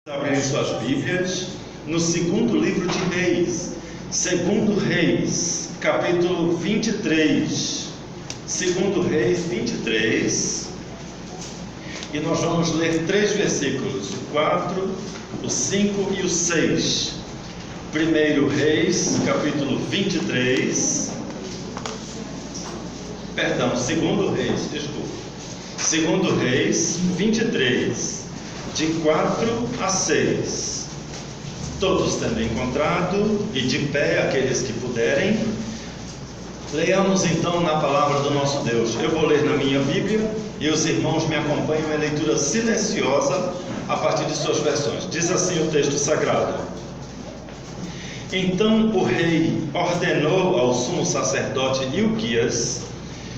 Abrirem suas Bíblias no segundo livro de Reis, segundo Reis, capítulo 23, segundo Reis 23, e nós vamos ler três versículos, o 4, o 5 e o 6. Primeiro Reis, capítulo 23, segundo Reis, segundo Reis 23, de 4 a 6. Todos tendo encontrado e de pé aqueles que puderem, leiamos então na palavra do nosso Deus. Eu vou ler na minha Bíblia e os irmãos me acompanham em leitura silenciosa a partir de suas versões. Diz assim o texto sagrado: Então o rei ordenou ao sumo sacerdote Ilquias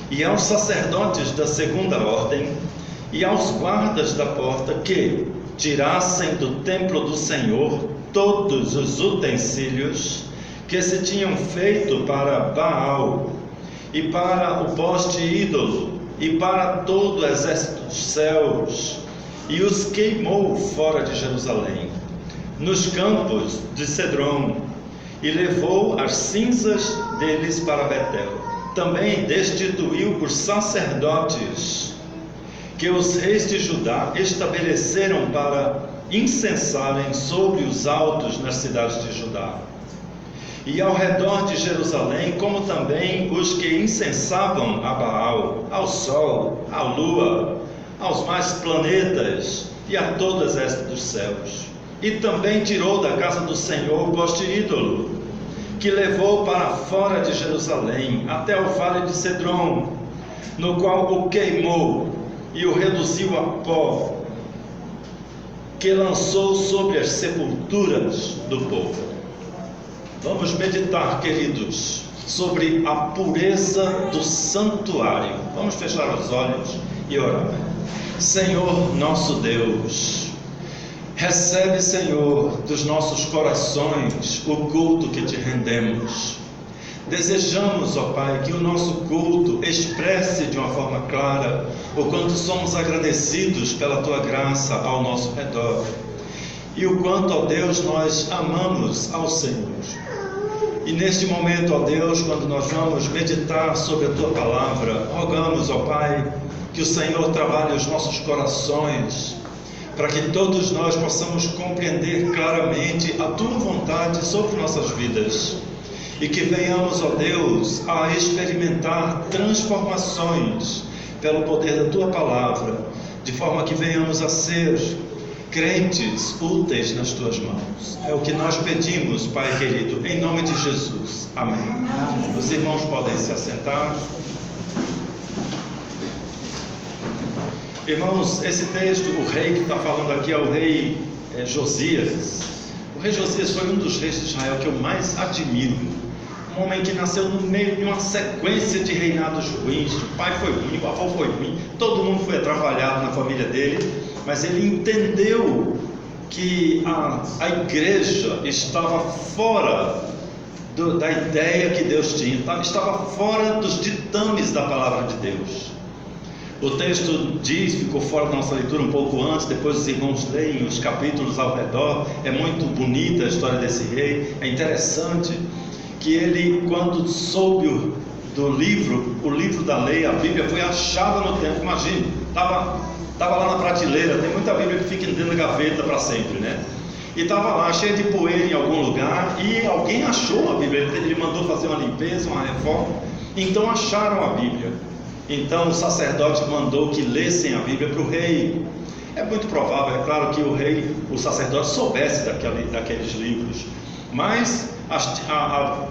e aos sacerdotes da segunda ordem e aos guardas da porta que tirassem do templo do Senhor todos os utensílios que se tinham feito para Baal e para o poste ídolo e para todo o exército dos céus, e os queimou fora de Jerusalém, nos campos de Cedron, e levou as cinzas deles para Betel. Também destituiu os sacerdotes que os reis de Judá estabeleceram para incensarem sobre os altos nas cidades de Judá e ao redor de Jerusalém, como também os que incensavam a Baal, ao sol, à lua, aos mais planetas e a todo o exército dos céus. E também tirou da casa do Senhor o poste ídolo, que levou para fora de Jerusalém, até o vale de Cedron, no qual o queimou e o reduziu a pó, que lançou sobre as sepulturas do povo. Vamos meditar, queridos, sobre a pureza do santuário. Vamos fechar os olhos e orar. Senhor nosso Deus, recebe, Senhor, dos nossos corações o culto que te rendemos. Desejamos, ó Pai, que o nosso culto expresse de uma forma clara o quanto somos agradecidos pela Tua graça ao nosso redor e o quanto, ó Deus, nós amamos ao Senhor. E neste momento, ó Deus, quando nós vamos meditar sobre a Tua palavra, rogamos, ó Pai, que o Senhor trabalhe os nossos corações, para que todos nós possamos compreender claramente a Tua vontade sobre nossas vidas. E que venhamos, ó Deus, a experimentar transformações pelo poder da Tua palavra, de forma que venhamos a ser crentes úteis nas Tuas mãos. É o que nós pedimos, Pai querido, em nome de Jesus. Amém. Amém. Os irmãos podem se assentar. Irmãos, esse texto, o rei que está falando aqui é o rei Josias. O rei Josias foi um dos reis de Israel que eu mais admiro. Um homem que nasceu no meio de uma sequência de reinados ruins. O pai foi ruim, o avô foi ruim, todo mundo foi atrapalhado na família dele, mas ele entendeu que a igreja estava fora da ideia que Deus tinha, estava fora dos ditames da palavra de Deus. O texto diz, ficou fora da nossa leitura um pouco antes, depois os irmãos leem os capítulos ao redor. É muito bonita a história desse rei, é interessante que ele, quando soube do livro, o livro da lei, a Bíblia foi achada no templo. Imagine, estava lá na prateleira. Tem muita Bíblia que fica dentro da gaveta para sempre, né? E estava lá, cheia de poeira em algum lugar, e alguém achou a Bíblia. Ele mandou fazer uma limpeza, uma reforma, então acharam a Bíblia. Então o sacerdote mandou que lessem a Bíblia para o rei. É muito provável, é claro, que o sacerdote soubesse daqueles livros, mas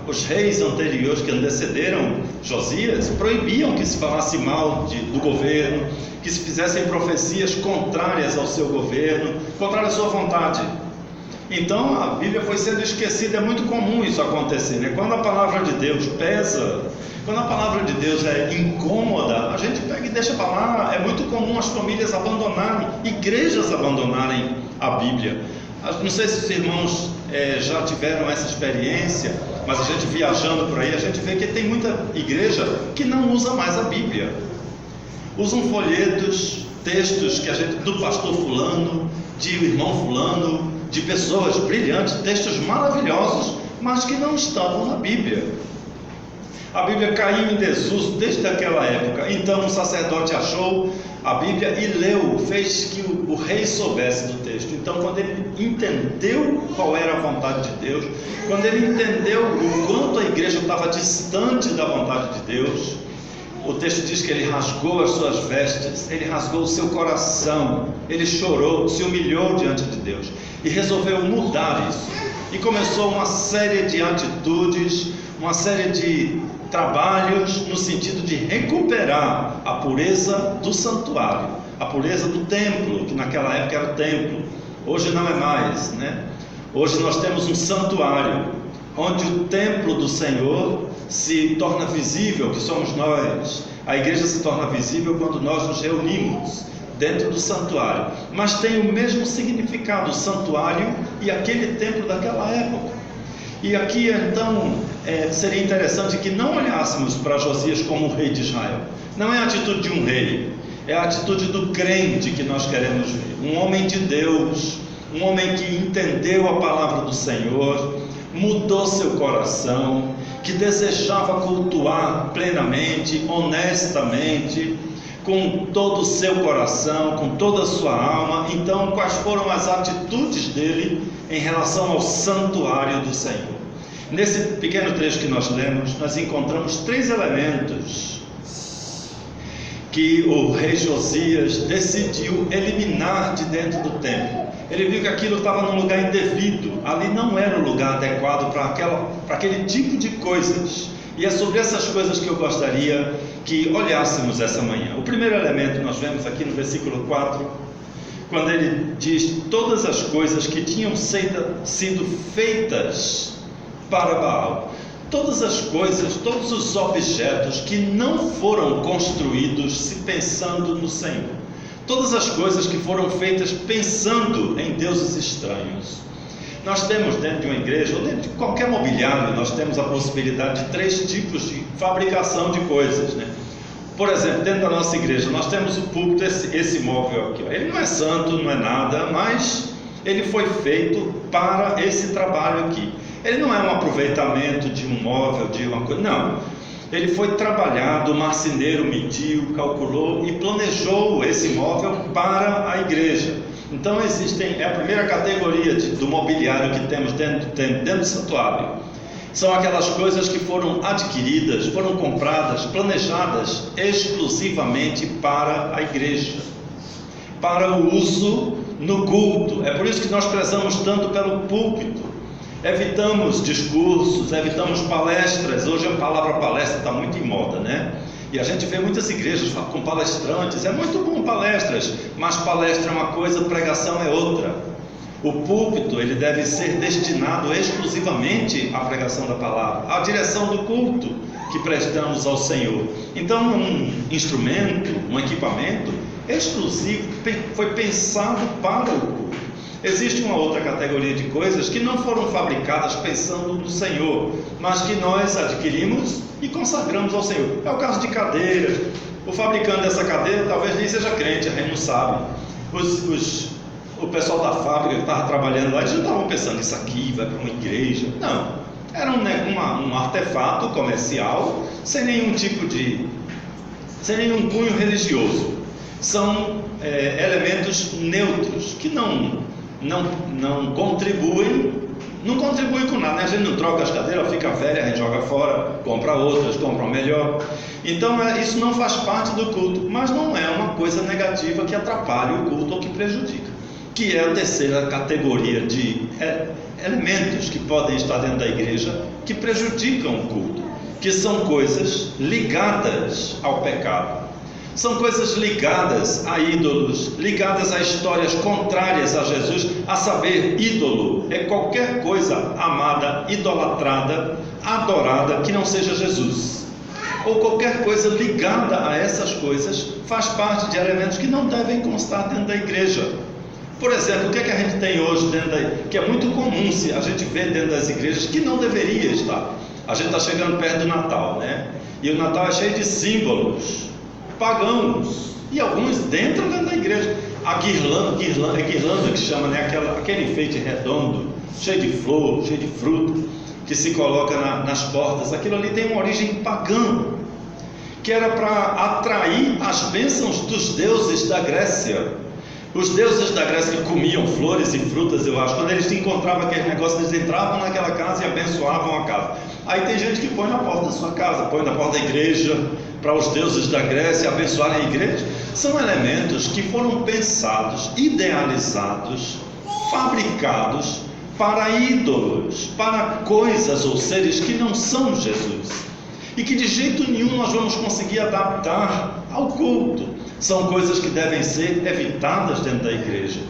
os reis anteriores que antecederam Josias proibiam que se falasse mal do governo, que se fizessem profecias contrárias ao seu governo, contrárias à sua vontade. Então a Bíblia foi sendo esquecida. É muito comum isso acontecer, né? Quando a palavra de Deus pesa, quando a palavra de Deus é incômoda, a gente pega e deixa para lá. É muito comum as famílias abandonarem, igrejas abandonarem a Bíblia. Não sei se os irmãos já tiveram essa experiência, mas a gente viajando por aí, a gente vê que tem muita igreja que não usa mais a Bíblia. Usam folhetos, textos que do pastor fulano, de irmão fulano, de pessoas brilhantes, textos maravilhosos, mas que não estavam na Bíblia. A Bíblia caiu em desuso desde aquela época. Então o sacerdote achou a Bíblia e leu, fez que o rei soubesse do texto. Então, quando ele entendeu qual era a vontade de Deus, quando ele entendeu o quanto a igreja estava distante da vontade de Deus, o texto diz que ele rasgou as suas vestes, ele rasgou o seu coração, ele chorou, se humilhou diante de Deus e resolveu mudar isso. E começou uma série de atitudes, uma série de trabalhos no sentido de recuperar a pureza do santuário, a pureza do templo, que naquela época era o templo. Hoje não é mais, né? Hoje nós temos um santuário, onde o templo do Senhor se torna visível, que somos nós. A igreja se torna visível quando nós nos reunimos dentro do santuário, mas tem o mesmo significado, o santuário e aquele templo daquela época. E aqui então seria interessante que não olhássemos para Josias como o rei de Israel. Não é a atitude de um rei, é a atitude do crente que nós queremos ver. Um homem de Deus, um homem que entendeu a palavra do Senhor, mudou seu coração, que desejava cultuar plenamente, honestamente, com todo o seu coração, com toda a sua alma. Então, quais foram as atitudes dele em relação ao santuário do Senhor? Nesse pequeno trecho que nós lemos, nós encontramos 3 elementos que o rei Josias decidiu eliminar de dentro do templo. Ele viu que aquilo estava num lugar indevido, ali não era o lugar adequado para aquele tipo de coisas. E é sobre essas coisas que eu gostaria que olhássemos essa manhã. O primeiro elemento nós vemos aqui no versículo 4, quando ele diz todas as coisas que tinham sido feitas para Baal. Todas as coisas, todos os objetos que não foram construídos se pensando no Senhor. Todas as coisas que foram feitas pensando em deuses estranhos. Nós temos dentro de uma igreja, ou dentro de qualquer mobiliário, nós temos a possibilidade de 3 tipos de fabricação de coisas, né? Por exemplo, dentro da nossa igreja, nós temos o púlpito, esse móvel aqui, ó. Ele não é santo, não é nada, mas ele foi feito para esse trabalho aqui. Ele não é um aproveitamento de um móvel, de uma coisa, não. Ele foi trabalhado, o marceneiro mediu, calculou e planejou esse móvel para a igreja. Então é a primeira categoria do mobiliário que temos dentro do santuário. São aquelas coisas que foram adquiridas, foram compradas, planejadas exclusivamente para a igreja, para o uso no culto. É por isso que nós prezamos tanto pelo púlpito. Evitamos discursos, evitamos palestras. Hoje a palavra palestra está muito em moda, né? E a gente vê muitas igrejas com palestrantes. É muito bom palestras, mas palestra é uma coisa, pregação é outra. O púlpito, ele deve ser destinado exclusivamente à pregação da palavra, à direção do culto que prestamos ao Senhor. Então, um instrumento, um equipamento exclusivo foi pensado para o culto. Existe uma outra categoria de coisas que não foram fabricadas pensando no Senhor, mas que nós adquirimos e consagramos ao Senhor. É o caso de cadeiras. O fabricante dessa cadeira talvez nem seja crente, a gente não sabe. O pessoal da fábrica que estava trabalhando lá, eles não estavam pensando isso aqui vai para uma igreja. Não, era um artefato comercial sem nenhum cunho religioso. São elementos neutros que não contribuem com nada, né? A gente não troca as cadeiras, fica velha, a gente joga fora, compra outras, compra melhor. Então isso não faz parte do culto, mas não é uma coisa negativa que atrapalhe o culto ou que prejudica, que é a terceira categoria de elementos que podem estar dentro da igreja que prejudicam o culto, que são coisas ligadas ao pecado. São coisas ligadas a ídolos, ligadas a histórias contrárias a Jesus. A saber, ídolo é qualquer coisa amada, idolatrada, adorada que não seja Jesus. Ou qualquer coisa ligada a essas coisas faz parte de elementos que não devem constar dentro da igreja. Por exemplo, o que é que a gente tem hoje que é muito comum se a gente vê dentro das igrejas que não deveria estar. A gente está chegando perto do Natal, né? E o Natal é cheio de símbolos pagãos, e alguns dentro da igreja. a guirlanda que chama, né? Aquele enfeite redondo, cheio de flor, cheio de fruto, que se coloca nas portas. Aquilo ali tem uma origem pagã, que era para atrair as bênçãos dos deuses da Grécia. Os deuses da Grécia que comiam flores e frutas, eu acho, quando eles encontravam aquele negócio, eles entravam naquela casa e abençoavam a casa. Aí tem gente que põe na porta da sua casa, põe na porta da igreja, para os deuses da Grécia abençoarem a igreja. São elementos que foram pensados, idealizados, fabricados para ídolos, para coisas ou seres que não são Jesus, e que de jeito nenhum nós vamos conseguir adaptar ao culto. São coisas que devem ser evitadas dentro da igreja.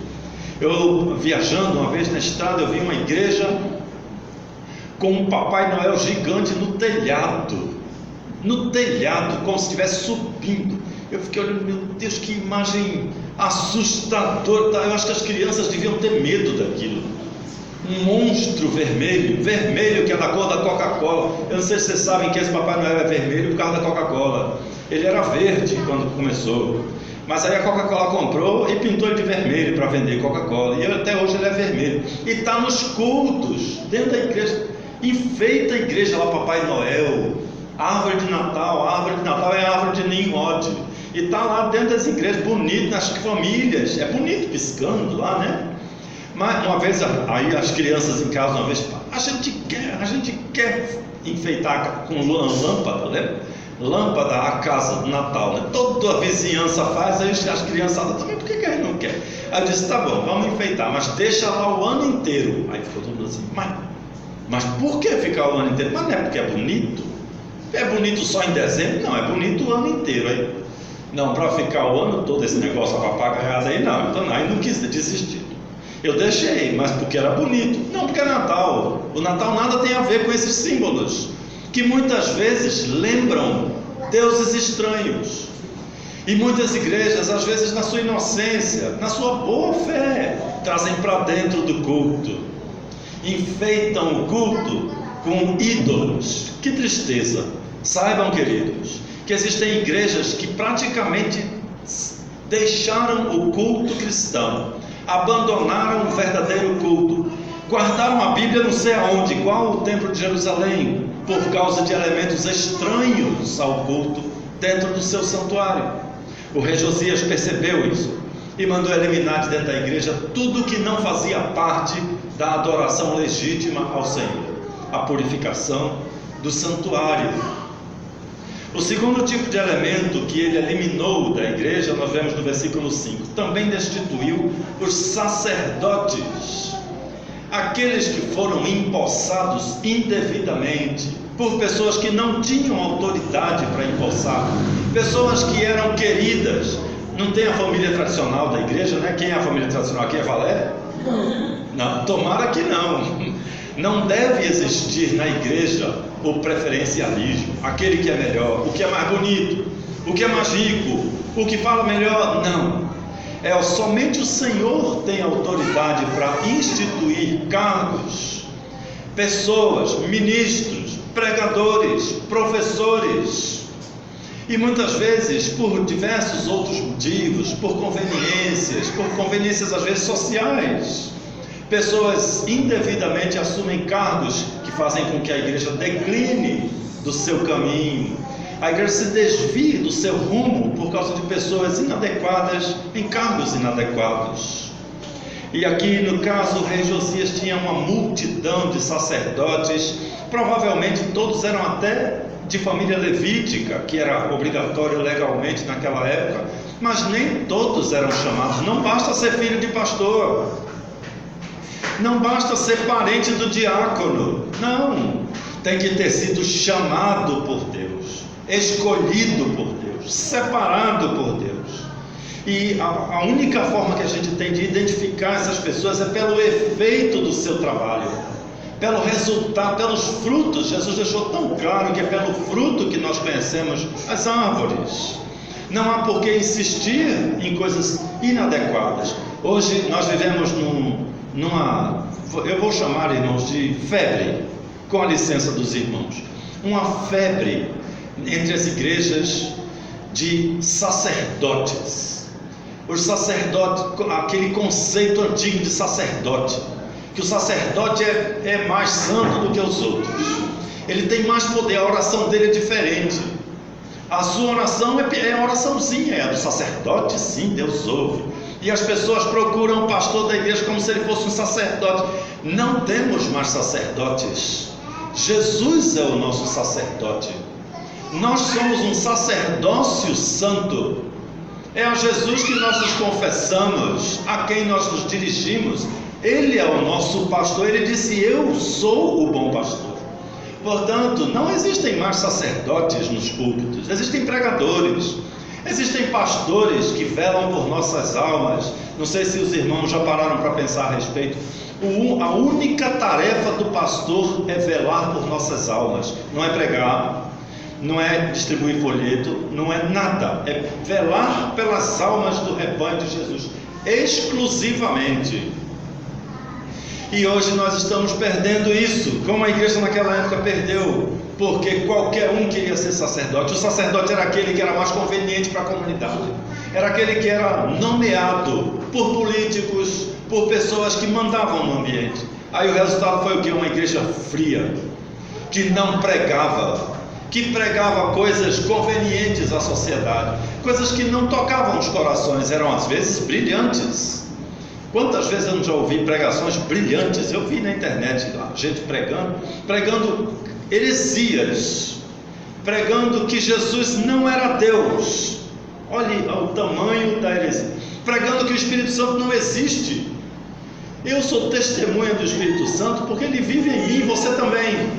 Eu, viajando uma vez na estrada, eu vi uma igreja com um Papai Noel gigante no telhado, como se estivesse subindo. Eu fiquei olhando, meu Deus, que imagem assustadora. Eu acho que as crianças deviam ter medo daquilo. Um monstro vermelho, que é da cor da Coca-Cola. Eu não sei se vocês sabem que esse Papai Noel é vermelho por causa da Coca-Cola. Ele era verde quando começou, mas aí a Coca-Cola comprou e pintou ele de vermelho para vender Coca-Cola, e até hoje ele é vermelho, e está nos cultos, dentro da igreja, enfeita a igreja lá, Papai Noel, árvore de Natal é a árvore de Nimrod, e está lá dentro das igrejas, bonito, nas famílias, é bonito piscando lá, né? Mas uma vez, aí as crianças em casa, uma vez, a gente quer enfeitar com lâmpada, né? Lâmpada a casa do Natal, né? Toda a vizinhança faz, aí as criançadas também, por que a gente não quer? Aí eu disse, tá bom, vamos enfeitar, mas deixa lá o ano inteiro. Aí ficou todo mundo assim, mas por que ficar o ano inteiro? Mas não é porque é bonito? É bonito só em dezembro? Não, é bonito o ano inteiro. Aí, não, para ficar o ano todo esse negócio papagaiado aí, não. Então aí não quis desistir. Eu deixei, mas porque era bonito. Não, porque é Natal. O Natal nada tem a ver com esses símbolos, que muitas vezes lembram deuses estranhos. E muitas igrejas, às vezes na sua inocência, na sua boa fé, trazem para dentro do culto, enfeitam o culto com ídolos. Que tristeza! Saibam, queridos, que existem igrejas que praticamente deixaram o culto cristão, abandonaram o verdadeiro culto, guardaram a Bíblia não sei aonde, igual o templo de Jerusalém, por causa de elementos estranhos ao culto dentro do seu santuário. O rei Josias percebeu isso e mandou eliminar de dentro da igreja tudo que não fazia parte da adoração legítima ao Senhor, a purificação do santuário. O segundo tipo de elemento que ele eliminou da igreja, nós vemos no versículo 5, também destituiu os sacerdotes, aqueles que foram empossados indevidamente por pessoas que não tinham autoridade para empossar, pessoas que eram queridas. Não tem a família tradicional da igreja, né? Quem é a família tradicional aqui? É Valéria? Não, tomara que não. Não deve existir na igreja o preferencialismo, aquele que é melhor, o que é mais bonito, o que é mais rico, o que fala melhor. Não. Somente o Senhor tem autoridade para instituir cargos, pessoas, ministros, pregadores, professores. E muitas vezes, por diversos outros motivos, por conveniências às vezes sociais, pessoas indevidamente assumem cargos que fazem com que a igreja decline do seu caminho, a igreja se desvie do seu rumo por causa de pessoas inadequadas em cargos inadequados. E aqui no caso o rei Josias tinha uma multidão de sacerdotes, provavelmente todos eram até de família levítica, que era obrigatório legalmente naquela época, mas nem todos eram chamados. Não basta ser filho de pastor, não basta ser parente do diácono, não, tem que ter sido chamado por Deus, escolhido por Deus, separado por Deus. E a única forma que a gente tem de identificar essas pessoas é pelo efeito do seu trabalho, pelo resultado, pelos frutos. Jesus deixou tão claro que é pelo fruto que nós conhecemos as árvores. Não há por que insistir em coisas inadequadas. Hoje nós vivemos eu vou chamar, irmãos, de febre, com a licença dos irmãos, uma febre entre as igrejas de sacerdotes. Os sacerdotes, aquele conceito antigo de sacerdote, que o sacerdote é mais santo do que os outros, ele tem mais poder, a oração dele é diferente. A sua oração é a oraçãozinha, é a do sacerdote, sim, Deus ouve. E as pessoas procuram o pastor da igreja como se ele fosse um sacerdote. Não temos mais sacerdotes. Jesus é o nosso sacerdote. Nós somos um sacerdócio santo. É a Jesus que nós nos confessamos, a quem nós nos dirigimos. Ele é o nosso pastor. Ele disse: eu sou o bom pastor. Portanto, não existem mais sacerdotes nos púlpitos. Existem pregadores. Existem pastores que velam por nossas almas. Não sei se os irmãos já pararam para pensar a respeito. A única tarefa do pastor é velar por nossas almas. Não é pregar, não é distribuir folheto, não é nada. É velar pelas almas do rebanho de Jesus, exclusivamente. E hoje nós estamos perdendo isso, como a igreja naquela época perdeu, porque qualquer um queria ser sacerdote. O sacerdote era aquele que era mais conveniente para a comunidade, era aquele que era nomeado por políticos, por pessoas que mandavam no ambiente. Aí o resultado foi o que? Uma igreja fria, que não pregava, que pregava coisas convenientes à sociedade, coisas que não tocavam os corações, eram às vezes brilhantes. Quantas vezes eu não já ouvi pregações brilhantes? Eu vi na internet gente pregando heresias, pregando que Jesus não era Deus. Olhe o tamanho da heresia. Pregando que o Espírito Santo não existe. Eu sou testemunha do Espírito Santo porque ele vive em mim, você também.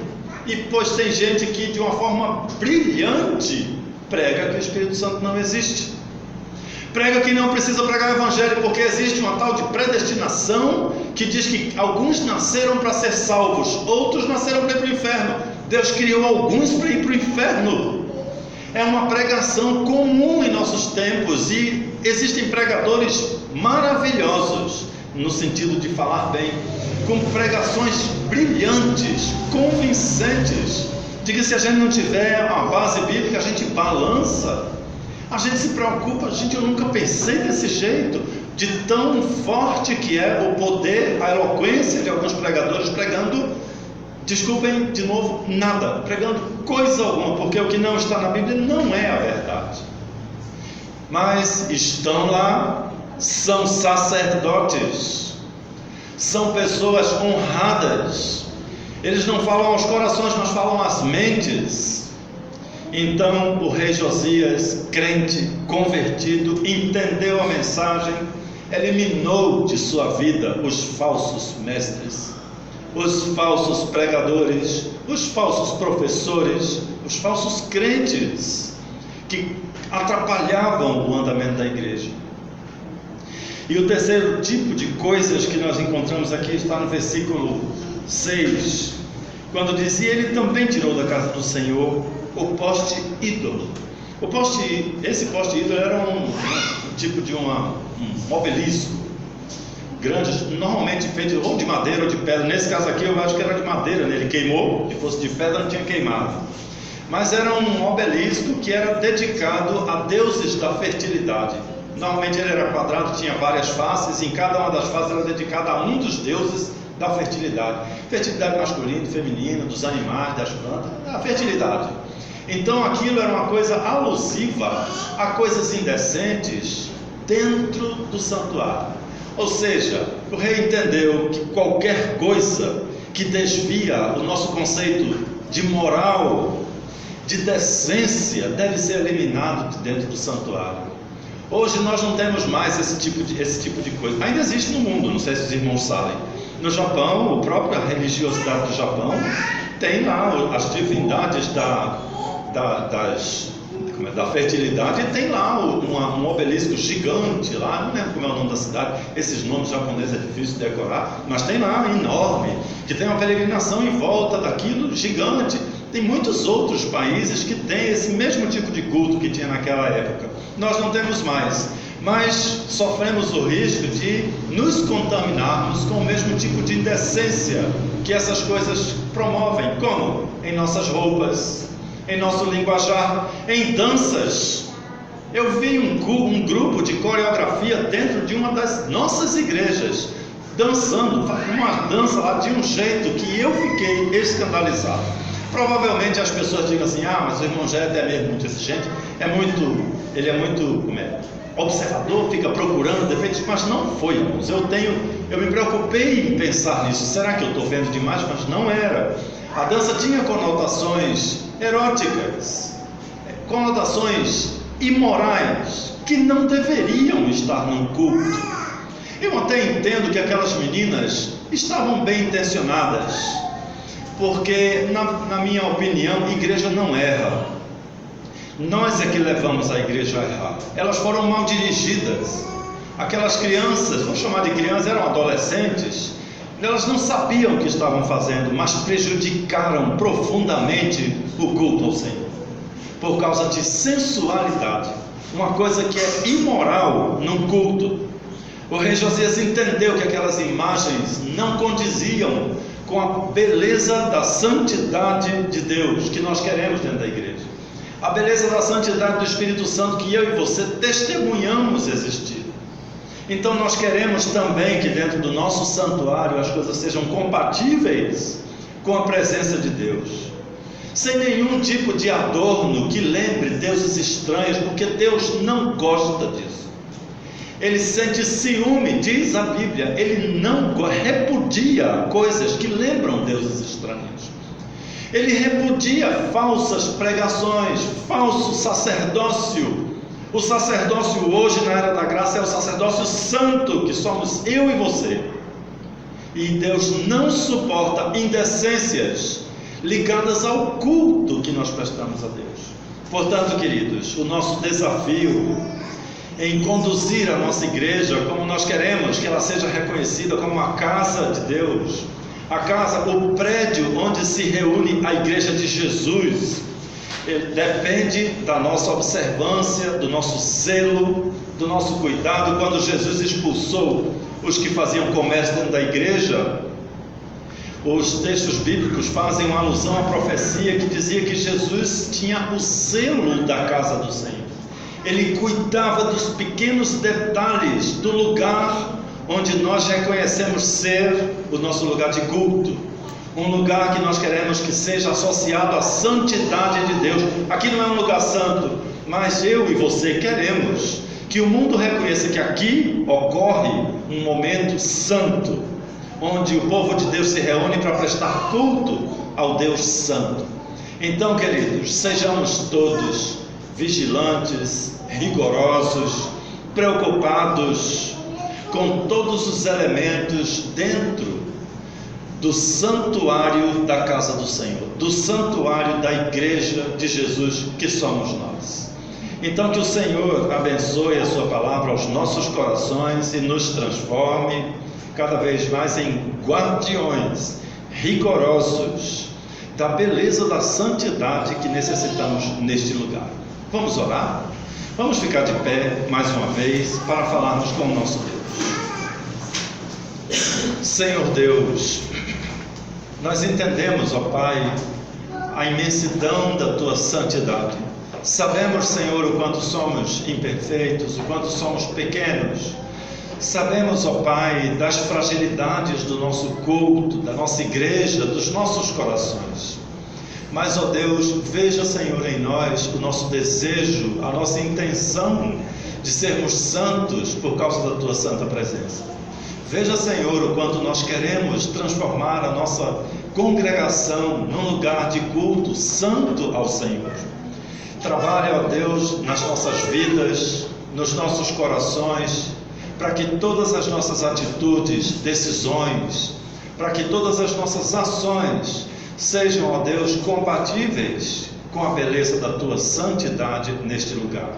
E pois tem gente que de uma forma brilhante prega que o Espírito Santo não existe. Prega que não precisa pregar o Evangelho, porque existe uma tal de predestinação que diz que alguns nasceram para ser salvos, outros nasceram para ir para o inferno. Deus criou alguns para ir para o inferno. É uma pregação comum em nossos tempos, e existem pregadores maravilhosos no sentido de falar bem, com pregações brilhantes, convincentes, de que se a gente não tiver uma base bíblica, a gente balança. A gente se preocupa, eu nunca pensei desse jeito, de tão forte que é o poder, a eloquência de alguns pregadores pregando, desculpem de novo, nada, pregando coisa alguma, porque o que não está na Bíblia não é a verdade. Mas estão lá, são sacerdotes, são pessoas honradas, eles não falam aos corações, mas falam às mentes. Então o rei Josias, crente, convertido, entendeu a mensagem, eliminou de sua vida os falsos mestres, os falsos pregadores, os falsos professores, os falsos crentes que atrapalhavam o andamento da igreja. E o terceiro tipo de coisas que nós encontramos aqui está no versículo 6, quando dizia: ele também tirou da casa do Senhor o poste ídolo. Esse poste ídolo era um tipo de um obelisco grande, normalmente feito ou de madeira ou de pedra. Nesse caso aqui eu acho que era de madeira, né? Ele queimou, se fosse de pedra não tinha queimado. Mas era um obelisco que era dedicado a deuses da fertilidade. Normalmente ele era quadrado, tinha várias faces, e em cada uma das faces era dedicada a um dos deuses da fertilidade. Fertilidade masculina, feminina, dos animais, das plantas, a fertilidade. Então aquilo era uma coisa alusiva a coisas indecentes dentro do santuário. Ou seja, o rei entendeu que qualquer coisa que desvia o nosso conceito de moral, de decência, deve ser eliminado de dentro do santuário. Hoje nós não temos mais esse tipo de coisa. Ainda existe no mundo, não sei se os irmãos sabem. No Japão, a própria religiosidade do Japão tem lá as divindades da fertilidade, e tem lá um obelisco gigante lá, não lembro como é o nome da cidade, esses nomes japoneses é difícil de decorar, mas tem lá, enorme, que tem uma peregrinação em volta daquilo, gigante. Tem muitos outros países que têm esse mesmo tipo de culto que tinha naquela época. Nós não temos mais, mas sofremos o risco de nos contaminarmos com o mesmo tipo de indecência que essas coisas promovem. Como? Em nossas roupas, em nosso linguajar, em danças. Eu vi um grupo de coreografia dentro de uma das nossas igrejas, dançando, uma dança lá de um jeito que eu fiquei escandalizado. Provavelmente as pessoas digam assim: ah, mas o irmão Jed é mesmo muito exigente, ele é muito observador, fica procurando defeitos. Mas não foi, irmãos. Eu me preocupei em pensar nisso. Será que eu estou vendo demais? Mas não era. A dança tinha conotações eróticas, conotações imorais, que não deveriam estar num culto. Eu até entendo que aquelas meninas estavam bem intencionadas, porque na minha opinião, igreja não erra. Nós é que levamos a igreja a errar. Elas foram mal dirigidas. Aquelas crianças, vou chamar de crianças, eram adolescentes. Elas não sabiam o que estavam fazendo, mas prejudicaram profundamente o culto ao Senhor, por causa de sensualidade, uma coisa que é imoral num culto. O rei Josias entendeu que aquelas imagens não condiziam com a beleza da santidade de Deus que nós queremos dentro da igreja, a beleza da santidade do Espírito Santo que eu e você testemunhamos existir. Então nós queremos também que dentro do nosso santuário as coisas sejam compatíveis com a presença de Deus, sem nenhum tipo de adorno que lembre deuses estranhos, porque Deus não gosta disso. Ele sente ciúme, diz a Bíblia, ele não repudia coisas que lembram deuses estranhos. Ele repudia falsas pregações, falso sacerdócio. O sacerdócio hoje na era da graça é o sacerdócio santo, que somos eu e você. E Deus não suporta indecências ligadas ao culto que nós prestamos a Deus. Portanto, queridos, o nosso desafio em conduzir a nossa igreja como nós queremos que ela seja reconhecida como a casa de Deus, a casa, o prédio onde se reúne a igreja de Jesus, depende da nossa observância, do nosso zelo, do nosso cuidado. Quando Jesus expulsou os que faziam comércio dentro da igreja, os textos bíblicos fazem uma alusão à profecia que dizia que Jesus tinha o zelo da casa do Senhor. Ele cuidava dos pequenos detalhes do lugar onde nós reconhecemos ser o nosso lugar de culto, um lugar que nós queremos que seja associado à santidade de Deus. Aqui não é um lugar santo, mas eu e você queremos que o mundo reconheça que aqui ocorre um momento santo, onde o povo de Deus se reúne para prestar culto ao Deus Santo. Então, queridos, sejamos todos vigilantes, rigorosos, preocupados com todos os elementos dentro do santuário da casa do Senhor, do santuário da igreja de Jesus que somos nós. Então que o Senhor abençoe a sua palavra aos nossos corações e nos transforme cada vez mais em guardiões rigorosos da beleza da santidade que necessitamos neste lugar. Vamos orar? Vamos ficar de pé mais uma vez para falarmos com o nosso Deus. Senhor Deus, nós entendemos, ó Pai, a imensidão da Tua santidade. Sabemos, Senhor, o quanto somos imperfeitos, o quanto somos pequenos. Sabemos, ó Pai, das fragilidades do nosso culto, da nossa igreja, dos nossos corações. Mas, ó Deus, veja, Senhor, em nós o nosso desejo, a nossa intenção de sermos santos por causa da Tua santa presença. Veja, Senhor, o quanto nós queremos transformar a nossa congregação num lugar de culto santo ao Senhor. Trabalhe, ó Deus, nas nossas vidas, nos nossos corações, para que todas as nossas atitudes, decisões, para que todas as nossas ações sejam, ó Deus, compatíveis com a beleza da Tua santidade neste lugar.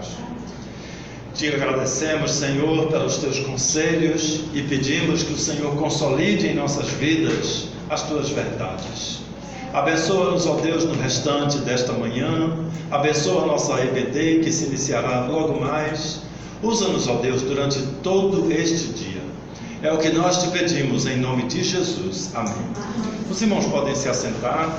Te agradecemos, Senhor, pelos Teus conselhos e pedimos que o Senhor consolide em nossas vidas as Tuas verdades. Abençoa-nos, ó Deus, no restante desta manhã. Abençoa a nossa EBD que se iniciará logo mais. Usa-nos, ó Deus, durante todo este dia. É o que nós te pedimos em nome de Jesus. Amém. Os irmãos podem se assentar.